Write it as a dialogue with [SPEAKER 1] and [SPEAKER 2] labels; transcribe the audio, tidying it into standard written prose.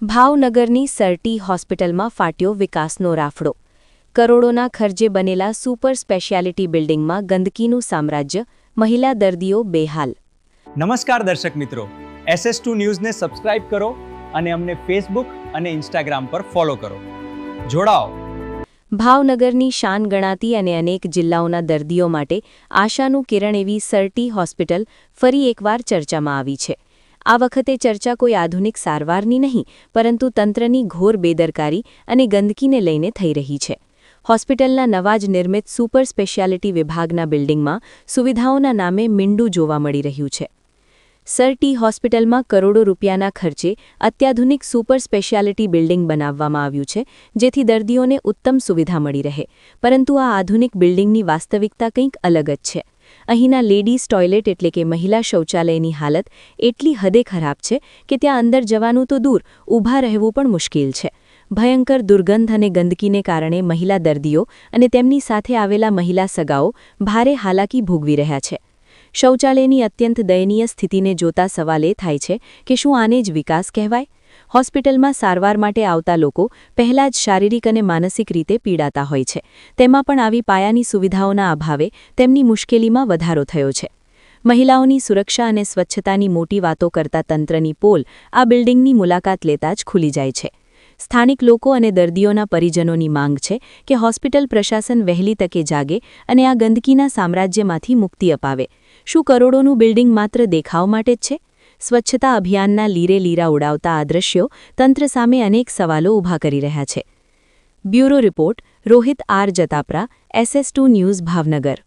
[SPEAKER 1] ભાવનગરની સરટી હોસ્પિટલમાં ફાટ્યો વિકાસનો રાફડો. કરોડોના ખર્ચે બનેલા સુપર સ્પેશિયાલિટી બિલ્ડિંગમાં ગંદકીનું સામ્રાજ્ય, મહિલા દર્દીઓ બેહાલ.
[SPEAKER 2] નમસ્કાર દર્શક મિત્રો, SS2 ન્યૂઝને સબસ્ક્રાઇબ કરો અને અમને ફેસબુક અને ઇન્સ્ટાગ્રામ પર ફોલો કરો. જોડાઓ.
[SPEAKER 1] ભાવનગરની શાન ગણાતી અને અનેક જિલ્લાઓના દર્દીઓ માટે આશાનું કિરણ એવી સરટી હોસ્પિટલ ફરી એકવાર ચર્ચામાં આવી છે. આ વખતે ચર્ચા કોઈ આધુનિક સારવારની નહીં, પરંતુ તંત્રની ઘોર બેદરકારી અને ગંદકીને લઈને થઈ રહી છે. હોસ્પિટલના નવા જ નિર્મિત સુપર સ્પેશિયાલિટી વિભાગના બિલ્ડિંગમાં સુવિધાઓના નામે મીંડું જોવા મળી રહ્યું છે. સરટી હોસ્પિટલમાં કરોડો રૂપિયાના ખર્ચે અત્યાધુનિક સુપર સ્પેશિયાલિટી બિલ્ડિંગ બનાવવામાં આવ્યું છે, જેથી દર્દીઓને ઉત્તમ સુવિધા મળી રહે. પરંતુ આ આધુનિક બિલ્ડિંગની વાસ્તવિકતા કંઈક અલગ જ છે. અહીંના લેડીઝ ટોયલેટ એટલે કે મહિલા શૌચાલયની હાલત એટલી હદે ખરાબ છે કે ત્યાં અંદર જવાનું તો દૂર, ઊભા રહેવું પણ મુશ્કેલ છે. ભયંકર દુર્ગંધ અને ગંદકીને કારણે મહિલા દર્દીઓ અને તેમની સાથે આવેલા મહિલા સગાઓ ભારે હાલાકી ભોગવી રહ્યા છે. શૌચાલયની અત્યંત દયનીય સ્થિતિને જોતા સવાલ એ થાય છે કે શું આને જ વિકાસ કહેવાય? હોસ્પિટલમાં સારવાર માટે આવતા લોકો પહેલાં જ શારીરિક અને માનસિક રીતે પીડાતા હોય છે. તેમાં પણ આવી પાયાની સુવિધાઓના અભાવે તેમની મુશ્કેલીમાં વધારો થયો છે. મહિલાઓની સુરક્ષા અને સ્વચ્છતાની મોટી વાતો કરતા તંત્રની પોલ આ બિલ્ડિંગની મુલાકાત લેતા જ ખુલી જાય છે. સ્થાનિક લોકો અને દર્દીઓના પરિજનોની માંગ છે કે હોસ્પિટલ પ્રશાસન વહેલી તકે જાગે અને આ ગંદકીના સામ્રાજ્યમાંથી મુક્તિ અપાવે. શું કરોડોનું બિલ્ડિંગ માત્ર દેખાવ માટે જ છે? સ્વચ્છતા અભિયાનના લીરે લીરા ઉડાવતા આ દ્રશ્યો તંત્ર સામે અનેક સવાલો ઊભા કરી રહ્યા છે. Bureau report, Rohit R Jatapara, SS2 news, Bhavnagar.